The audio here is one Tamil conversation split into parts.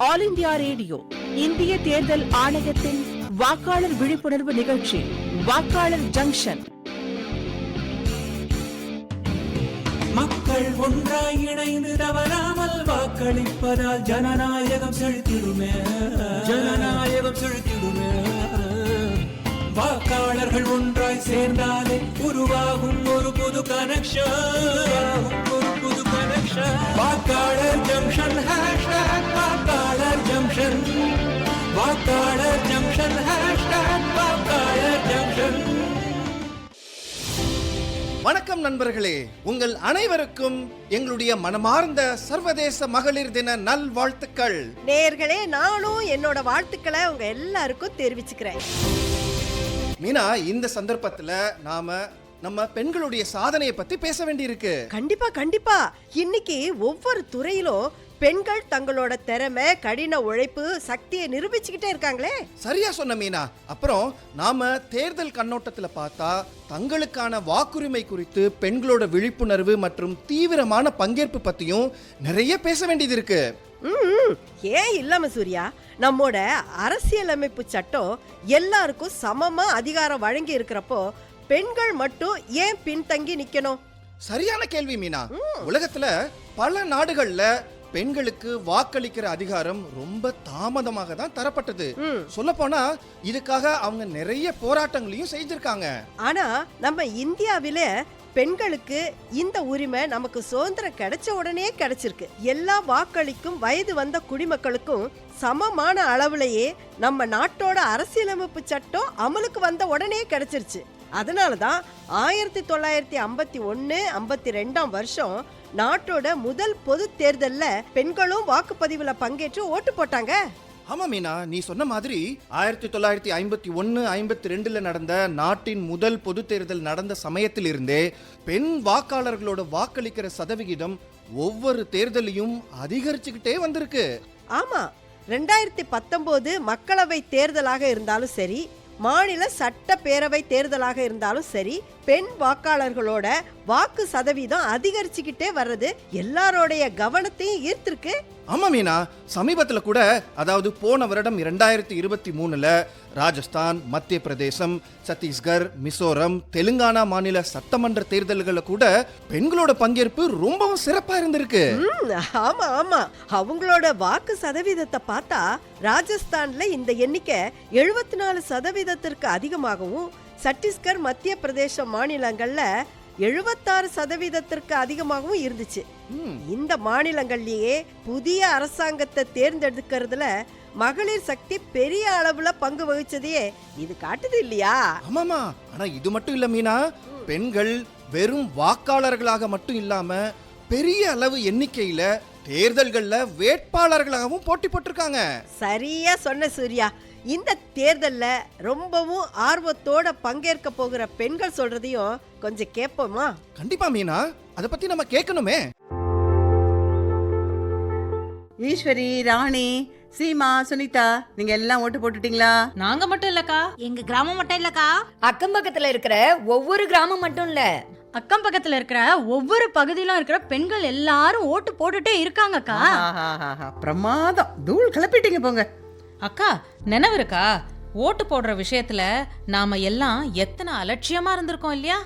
ஆல் இந்தியா ரேடியோ இந்திய தேர்தல் ஆணையத்தின் வாக்காளர் விழிப்புணர்வு நிகழ்ச்சி வாக்காளர் ஜங்ஷன். மக்கள் ஒன்றாய் இணைந்து தவறாமல் வாக்களிப்பதால் ஜனநாயகம் செழித்திடுமே, ஜனநாயகம் செழித்திடுமே. வாக்காளர்கள் ஒன்றாய் சேர்ந்தாலே உருவாகும் ஒரு புது கனெக்ஷன், ஒரு புது கனெக்ஷன். வாக்காளர் ஜங்ஷன் ஹேஷ்டாக் வாக்காளர் ஜங்ஷன், வாக்காளர் ஜங்ஷன் ஹேஷ்டாக் வாக்காளர் ஜங்ஷன். வணக்கம் நண்பர்களே, உங்கள் அனைவருக்கும் எங்களுடைய மனமார்ந்த சர்வதேச மகளிர் தின நல் வாழ்த்துக்கள். நேயர்களே, நானும் என்னோட வாழ்த்துக்களை உங்க எல்லாருக்கும் தெரிவிச்சுக்கிறேன். மீனா, இந்த சந்தர்ப்பத்துல நம்ம பெண்களுடைய சாதனையை பத்தி பேச வேண்டியிருக்கு. கண்டிப்பா இன்னைக்கு ஒவ்வொரு துறையிலும் பெண்கள் தங்களோட திறமை, கடின உழைப்பு, சக்தியை நிரூபிச்சுக்கிட்டே இருக்காங்களே. சரியா சொன்ன மீனா. அப்புறம் நாம தேர்தல் கண்ணோட்டத்துல பார்த்தா தங்களுக்கான வாக்குரிமை குறித்து பெண்களோட விழிப்புணர்வு மற்றும் தீவிரமான பங்கேற்பு பத்தியும் நிறைய பேச வேண்டியது இருக்கு. ஏன் இல்லாம சூர்யா, நம்மோட அரசியலமைப்பு சட்டம் எல்லாருக்கும் சமமா அதிகாரம் வழங்கி இருக்கிறப்போ பெண்கள் மட்டும் ஏன் பின்தங்கி நிக்கணும்? சரியான கேள்வி மீனா. உலகத்துல பல நாடுகள்ல பெண்களுக்கு வாக்களிக்கிற அதிகாரம் ரொம்ப தாமதமாக தான் தரப்பட்டது. சொல்ல போனா இதுக்காக அவங்க நிறைய போராட்டங்களையும் செஞ்சிருக்காங்க. ஆனா நம்ம இந்தியாவில பெண்களுக்கு இந்த உரிமை நமக்கு சுதந்திரம் கிடைச்ச உடனே கிடைச்சிருக்கு. எல்லா வாக்களிக்கும் வயது வந்த குடிமக்களுக்கும் சமமான அளவுலயே நம்ம நாட்டோட அரசியலமைப்பு சட்டம் அமலுக்கு வந்த உடனே கிடைச்சிருச்சு. அதனாலதான் 1951-52 வருஷம் நாட்டோட முதல் பொது தேர்தல்ல பெண்களும் வாக்குப்பதிவுல பங்கேற்று ஓட்டு போட்டாங்க. ஆமா மீனா, நீ சொன்ன மாதிரி 1951-52 நடந்த நாட்டின் முதல் பொது தேர்தல் நடந்த சமயத்திலிருந்தே பெண் வாக்காளர்களோட வாக்களிக்கிற சதவிகிதம் ஒவ்வொரு தேர்தலையும் அதிகரிச்சுக்கிட்டே வந்திருக்கு. ஆமா, 2019 மக்களவை தேர்தலாக இருந்தாலும் சரி, மாநில சட்டப்பேரவை தேர்தலாக இருந்தாலும் சரி, பெண் வாக்காளர்களோட வாக்கு சதவீதம் அதிகரிச்சுக்கிட்டே வர்றது எல்லாரோடைய கவனத்தையும் ஈர்த்திருக்கு. ஆமா மீனா, சமீபத்துல கூட, அதாவது போன வருடம் 2023ல ராஜஸ்தான், மத்திய பிரதேசம், சத்தீஸ்கர், மிசோரம், தெலுங்கானா மாநில சட்டமன்ற தேர்தல்களை கூட பெண்களோட பங்கேற்பு ரொம்பவும் சிறப்பா இருந்திருக்கு. ஆமா, அவங்களோட வாக்கு சதவீதத்தை பார்த்தா ராஜஸ்தான்ல இந்த எண்ணிக்கை 74% அதிகமாகவும், சத்தீஸ்கர், மத்திய பிரதேசம் மாநிலங்கள்ல 76% அதிகமாகவும் இருந்துச்சு. இந்த மாநிலங்கள்லயே புதிய அரசாங்கத்தை தேர்ந்தெடுக்கிறதுல மகளிர் சக்தி பெரிய அளவுல பங்கு வகிச்சதையே இது காட்டுது இல்லையா? ஆமாமா, ஆனா இது மட்டும் இல்ல மீனா, பெண்கள் வெறும் வாக்காளர்களாக மட்டும் இல்லாம பெரிய அளவு எண்ணிக்கையில தேர்தல்கள்ல வேட்பாளர்களாகவும் போட்டி போட்டிருக்காங்க. சரியா சொன்ன சூர்யா. இந்த தேர்தல்ல ரொம்பவும் ஆர்வத்தோட பங்கேற்க போகிற பெண்கள் சொல்றதையும் கொஞ்சம் கேட்போமா? கண்டிப்பா மீனா, அத பத்தி நம்ம கேட்கணுமே. ஈஸ்வரி, ராணி, சீமா, சுனிதா, நீங்க எல்லாம் ஓட்டு போட்டுட்டீங்களா? நாங்க மட்டும் இல்லக்கா, எங்க கிராமம் மட்டும் இல்லக்கா, அக்கம் பக்கத்துல இருக்கிற ஒவ்வொரு கிராமம் மட்டும் இல்ல, அக்கம் பக்கத்துல இருக்கிற ஒவ்வொரு பகுதியிலும் இருக்கிற பெண்கள் எல்லாரும் ஓட்டு போட்டுட்டே இருக்காங்கக்கா. பிரமாதம், தூள் கிளப்பிட்டீங்க போங்க. அக்கா, நினைவு இருக்கா ஓட்டு போடுற விஷயத்துல நாம எல்லாம் எத்தனை அலட்சியமா இருந்திருக்கோம் இல்லையா?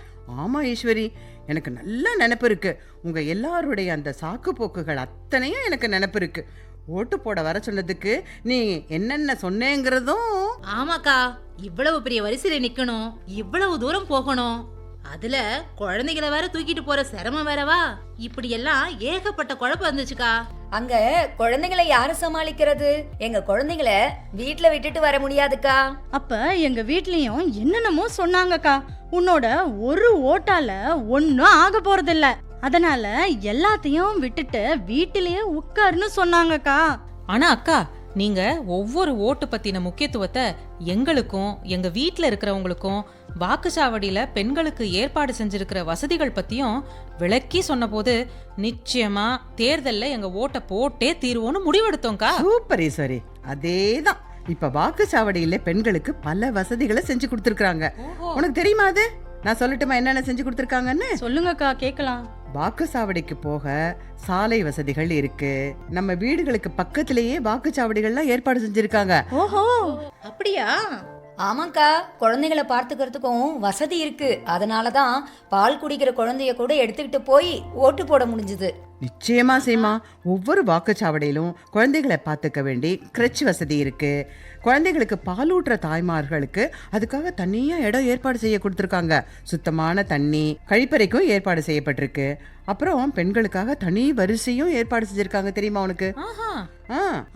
ஆமா ஈஸ்வரி, எனக்கு நல்ல நினைப்பு இருக்கு. உங்க எல்லாருடைய அந்த சாக்கு போக்குகள் அத்தனையும் எனக்கு நினைப்பு இருக்கு. ஓட்டு போட வர சொன்னதுக்கு நீ என்னென்ன சொன்னேங்கிறதும். ஆமாக்கா, இவ்வளவு பெரிய வரிசையில நிக்கணும், இவ்வளவு தூரம் போகணும், அதுல குழந்தைகளை வேற தூக்கிட்டு போற சிரமம் வேறவா, இப்படி எல்லாம் ஏகப்பட்ட குழப்பம் இருந்துச்சுக்கா. அங்க குழந்தைகளை யாரு சமாளிக்கிறது? எங்க குழந்தைகளை வீட்டுல விட்டுட்டு வர முடியாதுக்கா. அப்ப எங்க வீட்லயும் என்னென்னமோ சொன்னாங்கக்கா. உன்னோட ஒரு ஓட்டால ஒன்னும் ஆக போறதில்ல, அதனால எல்லாத்தையும் விட்டுட்டு வீட்டிலேயே உட்காருன்னு சொன்னாங்கக்கா. ஆனா அக்கா, நீங்க ஒவ்வொரு ஓட்டு பத்தின முக்கியத்துவத்தை எங்களுக்கும் எங்க வீட்டுல இருக்கிறவங்களுக்கும் வாக்குச்சாவடியில பெண்களுக்கு ஏற்பாடு செஞ்சிருக்கிற வசதிகள் பத்தியும் விளக்கி சொன்ன போது நிச்சயமா தேர்தல்ல எங்க ஓட்ட போட்டே தீர்வோன்னு முடிவெடுத்தோம்க்கா. சூப்பர் ஈஸ்வரி, அதேதான். இப்ப வாக்குச்சாவடியில பெண்களுக்கு பல வசதிகளை செஞ்சு கொடுத்திருக்காங்க. உனக்கு தெரியுமா அது? நான் சொல்லட்டுமா என்னென்ன செஞ்சு கொடுத்திருக்காங்கன்னு? சொல்லுங்கக்கா, கேட்கலாம். வாக்குச்சாவடிக்கு போக சாலை வசதிகள் இருக்கு. நம்ம வீடுகளுக்கு பக்கத்திலேயே வாக்குச்சாவடிகள்லாம் ஏற்பாடு செஞ்சிருக்காங்க. ஓஹோ, அப்படியா? ஆமாக்கா, குழந்தைகளை பார்த்துக்கிறதுக்கும் வசதி இருக்கு. அதனாலதான் பால் குடிக்கிற குழந்தைய கூட எடுத்துக்கிட்டு போய் ஓட்டு போட முடிஞ்சது. நிச்சயமா சீமா, ஒவ்வொரு வாக்குச்சாவடியிலும் குழந்தைகளை பார்த்துக்க வேண்டி கிரச் வசதி இருக்கு. குழந்தைகளுக்கு பாலூட்டுற தாய்மார்களுக்கு அதுக்காக தனியா இடம் ஏற்பாடு செய்ய கொடுத்துருக்காங்க. சுத்தமான தண்ணி, கழிப்பறைக்கும் ஏற்பாடு செய்யப்பட்டிருக்கு. அப்புறம் பெண்களுக்காக தனி வரிசையும் ஏற்பாடு செஞ்சிருக்காங்க, தெரியுமா உனக்கு?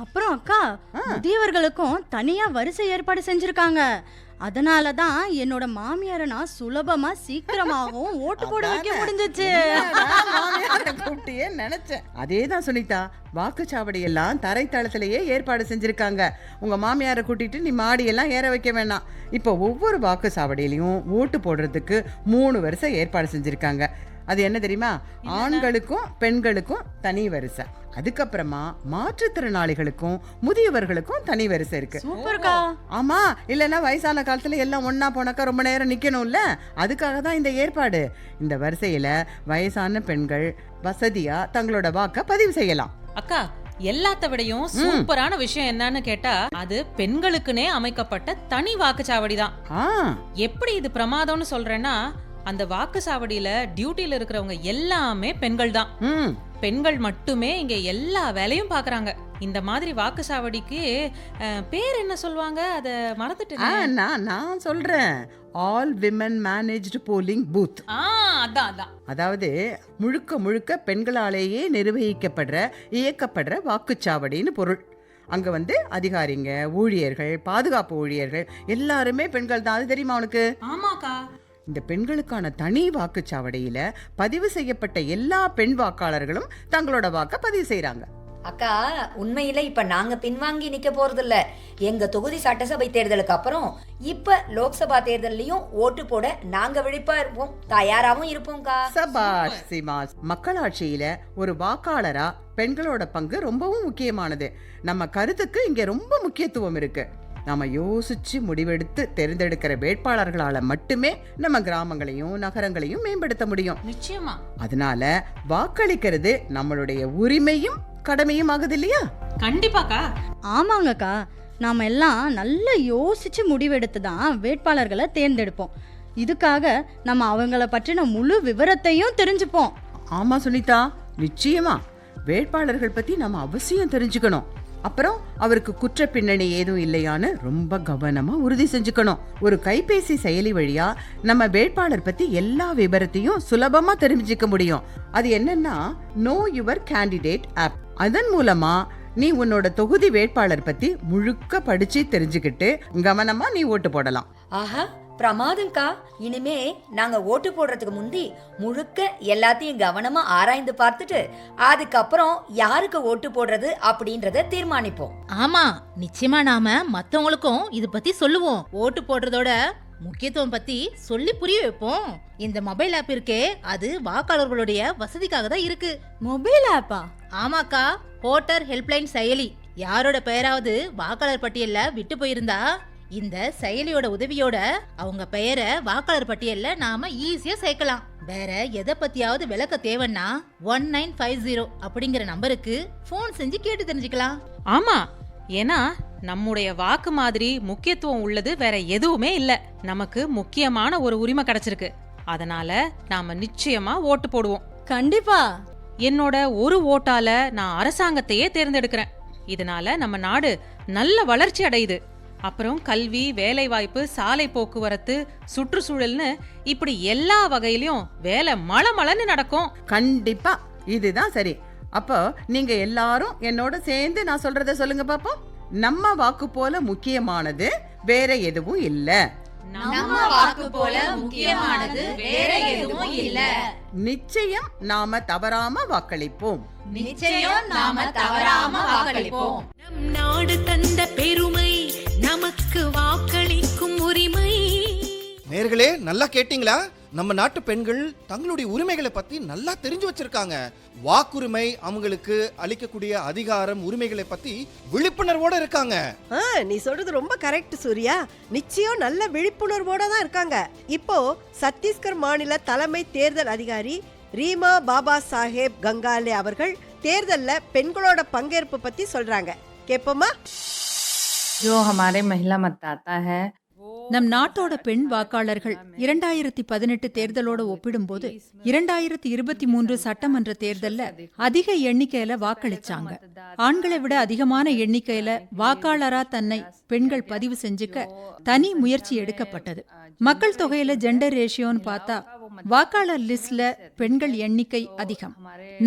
அப்புறம் அக்கா, முதியவர்களுக்கும் தனியா வரிசை ஏற்பாடு செஞ்சிருக்காங்க. அதனாலதான் என்னோட மாமியார நான் சுலபமா சீக்கிரமாகவும் ஓட்டு போட வைக்க முடிஞ்சிச்சு. நினைச்சேன். அதேதான் சுனிதா, வாக்குச்சாவடி எல்லாம் தரைத்தளத்திலேயே ஏற்பாடு செஞ்சிருக்காங்க. உங்க மாமியாரை கூட்டிட்டு நீ மாடியெல்லாம் ஏற வைக்க வேணாம். இப்போ ஒவ்வொரு வாக்குச்சாவடியிலையும் ஓட்டு போடுறதுக்கு 3 வரிசை ஏற்பாடு செஞ்சிருக்காங்க. அது என்ன தெரியுமா? ஆண்களுக்கும் பெண்களுக்கும் தனி வரிசை, அதுக்கப்புறமா மாற்றுத்திறனாளிகளுக்கும் முதியவர்களுக்கும் தனி வரிசை இருக்கு. சூப்பர்க்கா. ஆமா, இல்லைன்னா வயசான காலத்துல எல்லாம் ஒன்னா போனாக்கா ரொம்ப நேரம் நிக்கணும்ல, அதுக்காக தான் இந்த ஏற்பாடு. இந்த வரிசையில வயசான பெண்கள் வசதியா தங்களோட வாக்க பதிவு செய்யலாம். அக்கா, எல்லாத்த விடையும் சூப்பரான விஷயம் என்னன்னு கேட்டா, அது பெண்களுக்குனே அமைக்கப்பட்ட தனி வாக்குச்சாவடி தான். எப்படி இது பிரமாதம்னு சொல்றேன்னா, அந்த வாக்குச்சாவடியில டியூட்டில இருக்கிறவங்க எல்லாமே பெண்கள் தான். பெண்கள் மட்டுமே இங்க எல்லா வேலையும் பாக்குறாங்க. இந்த மாதிரி வாக்குச்சாவடிக்கு பேர் என்ன சொல்வாங்க, அத மறந்துட்டேன். நான் சொல்றேன், all women managed polling booth. அதான். அதாவது முழுக்க முழுக்க பெண்களாலேயே நிர்வகிக்கப்படுற இயக்கப்படுற வாக்குச்சாவடின்னு பொருள். அங்க அதிகாரிங்க, ஊழியர்கள், பாதுகாப்பு ஊழியர்கள் எல்லாருமே பெண்கள் தான். அது தெரியுமா உனக்கு? ஆமாக்கா. இந்த பெண்களுக்கான தனி வாக்குச்சாவடியில பதிவு செய்யப்பட்ட எல்லா பெண் வாக்காளர்களும் தங்களோட வாக்க பதிவு செய்யறாங்க. அக்கா, உண்மையில இப்ப நாங்க பின்வாங்கி நிக்க போறது இல்ல. எங்க தொகுதி சட்டசபை தேர்தலுக்கு அப்புறம் இப்ப லோக்சபா தேர்தலையும் ஓட்டு போட நாங்க விழிப்பா இருப்போம், தயாராவும் இருப்போம்க்கா. சபாஷ் சீமா. மக்களாட்சியில ஒரு வாக்காளரா பெண்களோட பங்கு ரொம்பவும் முக்கியமானது. நம்ம கருத்துக்கு இங்க ரொம்ப முக்கியத்துவம் இருக்கு. நாம யோசிச்சு முடிவெடுத்து தேர்ந்தெடுக்கிற வேட்பாளர்களால மட்டுமே நம்ம கிராமங்களையும் நகரங்களையும் மேம்படுத்த முடியும். நிச்சயமா. அதனால வாக்களிக்கிறது நம்மளுடைய உரிமையும் கடமையும் ஆகுது இல்லையா? கண்டிப்பாக்கா. ஆமாங்கக்கா, நாம எல்லாம் நல்லா யோசிச்சு முடிவெடுத்து தான் வேட்பாளர்களை தேர்ந்தெடுப்போம். இதுக்காக நம்ம அவங்கள பற்றின முழு விவரத்தையும் தெரிஞ்சுப்போம். ஆமா சுனிதா, நிச்சயமா வேட்பாளர்கள் பத்தி நம்ம அவசியம் தெரிஞ்சுக்கணும். அப்புறம் அவருக்கு குற்ற பின்னணி ஏதும் இல்லையான்னு ரொம்ப கவனமா உறுதி செஞ்சுக்கணும். ஒரு கைபேசி செயலி வழியா நம்ம வேட்பாளர் பத்தி எல்லா விவரத்தையும் சுலபமா தெரிஞ்சுக்க முடியும். அது என்னன்னா நோ யுவர் கேண்டிடேட் ஆப். அதன் மூலமா நீ உன்னோட தொகுதி வேட்பாளர் பத்தி முழுக்க படிச்சு தெரிஞ்சுக்கிட்டு கவனமா நீ ஓட்டு போடலாம். ஆஹா, பிரமாதம்க்கா. இனிமே நாங்க ஓட்டு போடுறதுக்கு முந்தி முழுக்க எல்லாத்தையும் கவனமா ஆராய்ந்து பார்த்துட்டு அதுக்கப்புறம் யாருக்கு ஓட்டு போடுறது அப்படின்றத தீர்மானிப்போம். ஆமா, நிச்சயமா நாம மத்தவங்களுக்கும் இது பத்தி சொல்லுவோம். ஓட்டு போடுறதோட முக்கியத்துவம் பத்தி சொல்லி புரிய வைப்போம். இந்த மொபைல் ஆப் இருக்கே, அது வாக்காளர்களுடைய வசதிக்காக தான் இருக்கு. மொபைல் ஆப்பா? ஆமாக்கா, ஓட்டர் ஹெல்ப்லைன் செயலி. யாரோட பெயராவது வாக்காளர் பட்டியல்ல விட்டு போயிருந்தா இந்த செயலியோட உதவியோட அவங்க பெயரை வாக்காளர் பட்டியல்ல நாம ஈஸியா சேர்க்கலாம். வேற எதை பத்தியாவது விளக்க தேவைன்னா 1950 அப்படிங்கிற நம்பருக்கு போன் செஞ்சு கேட்டு தெரிஞ்சுக்கலாம். ஆமா, ஏன்னா நம்முடைய வாக்கு மாதிரி முக்கியத்துவம் உள்ளது வேற எதுவுமே இல்ல. நமக்கு முக்கியமான ஒரு உரிமை கிடைச்சிருக்கு. அதனால நாம நிச்சயமா ஓட்டு போடுவோம். கண்டிப்பா. என்னோட ஒரு ஓட்டால நான் அரசாங்கத்தையே தேர்ந்தெடுக்கிறேன். இதனால நம்ம நாடு நல்ல வளர்ச்சி அடையுது. அப்புறம் கல்வி, வேலைவாய்ப்பு, சாலை போக்குவரத்து, சுற்றுச்சூழல்னு இப்படி எல்லா வகையிலும் வேலை மளமளன்னு நடக்கும். கண்டிப்பா, இதுதான் சரி. அப்போ நீங்க எல்லாரும் என்னோட சேர்ந்து நான் சொல்றத சொல்லுங்க பாப்போம். நம்ம வாக்கு போல முக்கியமானது வேற எதுவும் இல்ல. நம்ம வாக்கு போல முக்கியமானது வேற எதுவும் இல்ல. நிச்சயம் நாம தவறாம வாக்களிப்போம். நிச்சயம் நாம தவறாம வாக்களிப்போம். நம் நாடு தந்த பெருமை, நமக்கு வாக்களிக்கும் உரிமை. நேர்களே, நல்லா கேட்டீங்களா? நம்ம நாட்டு பெண்கள் தங்களுடைய உரிமைகளை பத்தி நல்லா தெரிஞ்சு வச்சிருக்காங்க. வாக்குரிமை அவங்களுக்கு அளிக்கக்கூடிய அதிகாரம், உரிமைகளை பத்தி விழிப்புணர்வோட இருக்காங்க. நீ சொல்றது ரொம்ப கரெக்ட் சூர்யா. நிச்சயம் நல்ல விழிப்புணர்வோட தான் இருக்காங்க. இப்போ சத்தீஸ்கர் மாநில தலைமை தேர்தல் அதிகாரி ரீமா பாபா சாஹேப் கங்காலே அவர்கள் தேர்தல்ல பெண்களோட பங்கேற்பு பத்தி சொல்றாங்க. கேப்போமா? जो हमारे महिला मतदाता है நம் நாட்டோட பெண் வாக்காளர்கள் 2018 தேர்தலோட ஒப்பிடும்போது 2023 சட்டமன்ற தேர்தல்ல அதிக எண்ணிக்கையில வாக்களிச்சாங்க. ஆண்களை விட அதிகமான எண்ணிக்கையில வாக்காளரா தன்னை பெண்கள் பதிவு செஞ்சுக்க தனி முயற்சி எடுக்கப்பட்டது. மக்கள் தொகையில ஜெண்டர் ரேஷியோன்னு பார்த்தா வாக்காளர் லிஸ்ட்ல பெண்கள் எண்ணிக்கை அதிகம்.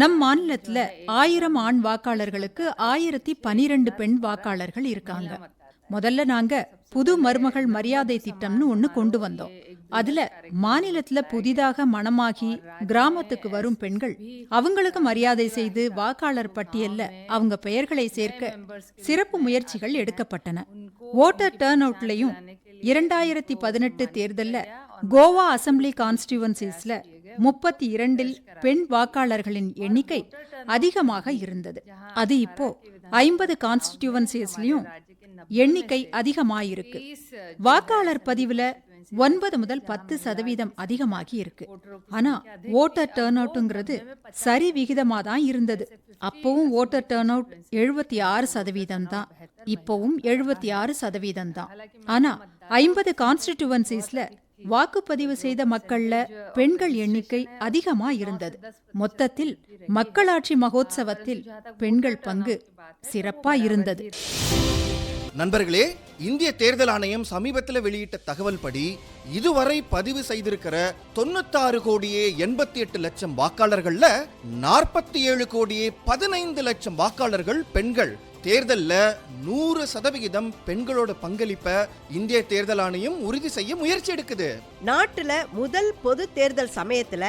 நம் மாநிலத்துல 1000 ஆண் வாக்காளர்களுக்கு 1012 பெண் வாக்காளர்கள் இருக்காங்க. முதல்ல நாங்க புது மருமகள் மரியாதை திட்டம்னு ஒண்ணு கொண்டு வந்தோம். அதுல மாநிலத்துல புதிதாக மணமாகி கிராமத்துக்கு வரும் பெண்கள் அவங்களுக்கு மரியாதை செய்து வாக்காளர் பட்டியல்ல அவங்க பெயர்களை சேர்க்க சிறப்பு முயற்சிகள் எடுக்கப்பட்டன. ஓட்டர் டர்ன் அவுட்லயும் 2018 தேர்தல்ல கோவா அசம்பிளி கான்ஸ்டிடுவன்சிஸ்ல 32 பெண் வாக்காளர்களின் எண்ணிக்கை அதிகமாக இருந்தது. அது இப்போ 50 கான்ஸ்டிடுவன்சிஸ்லயும் எண்ணிக்கை அதிகமாயிருக்கு. வாக்காளர் பதிவுல 9 முதல் 10% அதிகமாகி இருக்கு. ஆனா ஓட்டர் டர்ன் அவுட்ங்கிறது சரி விகிதமா தான் இருந்தது. அப்பவும் ஓட்டர் டர்ன் அவுட் 76% தான், இப்பவும் 76% தான். ஆனா 50 கான்ஸ்டிடுவன்சிஸ்ல வாக்குப்பதிவு செய்த மக்கள்ல பெண்கள் எண்ணிக்கை அதிகமா இருந்தது. மொத்தத்தில் மக்களாட்சி மகோத்சவத்தில் பெண்கள் பங்கு சிறப்பா இருந்தது. நண்பர்களே, இந்திய தேர்தல் ஆணையம் சமீபத்தில் வெளியிட்ட தகவல் படி இதுவரை பதிவு செய்திருக்கிற 96 கோடியே 88 லட்சம் வாக்காளர்கள்ல 47 கோடியே 15 லட்சம் வாக்காளர்கள் பெண்கள். தேர்தல்ல 100% பெண்களோட பங்களிப்பை இந்திய தேர்தல் ஆணையம் உறுதி செய்ய முயற்சி எடுக்குது. நாட்டுல முதல் பொது தேர்தல் சமயத்துல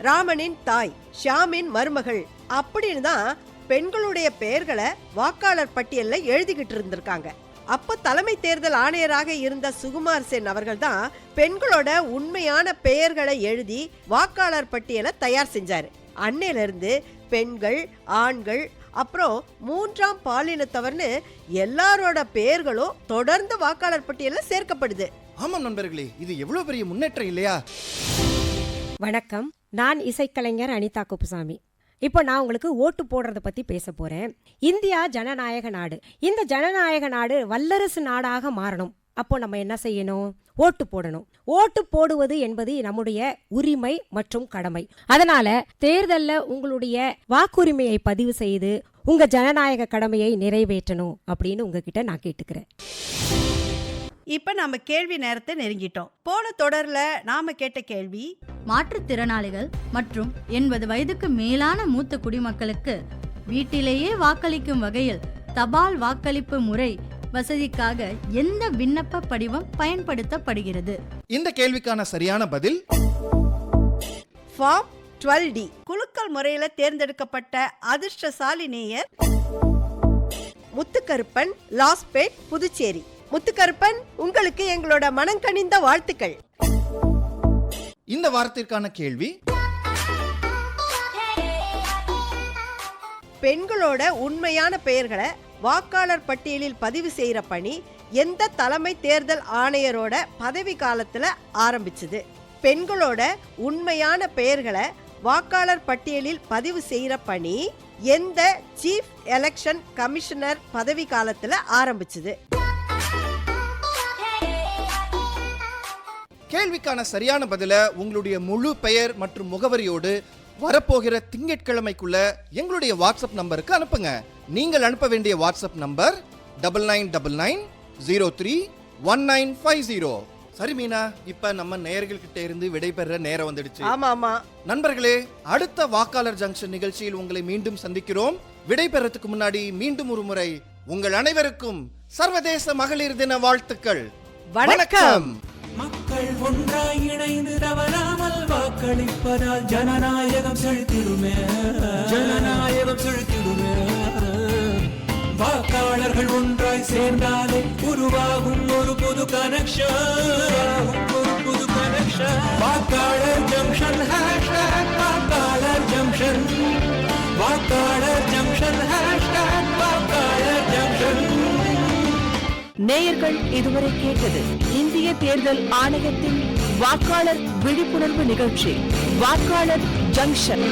ராமனின் தாய், ஷாமின் மருமகள் அப்படின்னு தான் பெண்களுடைய பெயர்களை வாக்காளர் பட்டியல்ல எழுதிக்கிட்டு இருந்திருக்காங்க. அப்ப தலைமை தேர்தல் ஆணையராக இருந்த சுகுமார் சென் அவர்கள் தான் பெண்களோட உண்மையான பெயர்களை எழுதி வாக்காளர் பட்டியலை தயார் செஞ்சாரு. அன்னையில இருந்து பெண்கள், ஆண்கள், அப்புறம் 3ஆம் பாலினத்தவர்னு எல்லாரோட பெயர்களும் தொடர்ந்து வாக்காளர் பட்டியலில் சேர்க்கப்படுது. ஆமாம் நண்பர்களே, இது எவ்வளவு பெரிய முன்னேற்றம் இல்லையா? வணக்கம், நான் இசைக்கலைஞர் அனிதா குப்புசாமி. இப்போ நான் உங்களுக்கு ஓட்டு போடுறத பற்றி பேச போகிறேன். இந்தியா ஜனநாயக நாடு. இந்த ஜனநாயக நாடு வல்லரசு நாடாக மாறணும். அப்போ நம்ம என்ன செய்யணும்? ஓட்டு போடணும். ஓட்டு போடுவது என்பது நம்முடைய உரிமை மற்றும் கடமை. அதனால தேர்தலில் உங்களுடைய வாக்குரிமையை பதிவு செய்து உங்க ஜனநாயக கடமையை நிறைவேற்றணும் அப்படின்னு உங்ககிட்ட நான் கேட்டுக்கிறேன். இப்ப நாம கேள்வி நேரத்தை நெருங்கிட்டோம். போன தொடர்ல நாம கேட்ட கேள்வி, மாற்றுத்திறனாளிகள் மற்றும் 80 வயதுக்கு மேலான மூத்த குடிமக்களுக்கு வீட்டிலேயே வாக்களிக்கும் வகையில் தபால் வாக்களிப்பு முறை வசதிக்காக எந்த விண்ணப்ப படிவம் பயன்படுத்தப்படுகிறது? இந்த கேள்விக்கான சரியான பதில் ஃபார்ம் 12D. குலுக்கல் முறையில தேர்ந்தெடுக்கப்பட்ட அதிர்ஷ்டசாலி நேயர் முத்துக்கருப்பன், லாஸ்பேட், புதுச்சேரி. முத்துக்கருப்பன், உங்களுக்கு எங்களோட மனங்கனிந்த வாழ்த்துக்கள். இந்த வாரத்திற்கான கேள்வி, பெண்களோட உண்மையான பெயர்களை வாக்காளர் பட்டியலில் பதிவு செய்யற பணி எந்த தலைமை தேர்தல் ஆணையரோட பதவி காலத்துல ஆரம்பிச்சது? பெண்களோட உண்மையான பெயர்களை வாக்காளர் பட்டியலில் பதிவு செய்யற பணி எந்த சீஃப் எலெக்ஷன் கமிஷனர் பதவி காலத்துல ஆரம்பிச்சது? கேள்விக்கான சரியான பதில உங்களுடைய முழு பெயர் மற்றும் முகவரியோடு வரப்போகிற திங்கட்கிழமைக்குள்ள எங்களுடைய வாட்ஸ்அப் நம்பருக்கு அனுப்புங்க. நீங்கள் அனுப்ப வேண்டிய வாட்ஸ்அப் நம்பர் 9999031950. சரி மீனா, இப்ப நம்ம நேயர்கள்கிட்ட இருந்து விடைபெற நேரம் வந்துடுச்சு. ஆமா நண்பர்களே, அடுத்த வாக்காளர் ஜங்ஷன் நிகழ்ச்சியில் உங்களை மீண்டும் சந்திக்கிறோம். விடைபெறத்துக்கு முன்னாடி மீண்டும் ஒரு முறை உங்கள் அனைவருக்கும் சர்வதேச மகளிர் தின வாழ்த்துக்கள். வணக்கம். மக்கள் ஒன்றாய் இணைந்து தவறாமல் வாக்களிப்பதால் ஜனநாயகம் செழித்திடுமே, ஜனநாயகம் செழித்திடுமே. வாக்காளர்கள் ஒன்றாய் சேர்ந்தாலே உருவாகும் ஒரு புது கனெக்ஷன், ஒரு புது கனெக்ஷன். வாக்காளர் ஜங்ஷன் ஹேஷ்டாக் வாக்காளர் ஜங்ஷன், வாக்காளர் ஜங்ஷன் ஹேஷ்டாக் வாக்காளர் ஜங்ஷன். நேயர்கள் இதுவரை கேட்டது இந்திய தேர்தல் ஆணையத்தின் வாக்காளர் விழிப்புணர்வு நிகழ்ச்சி வாக்காளர் ஜங்ஷன்.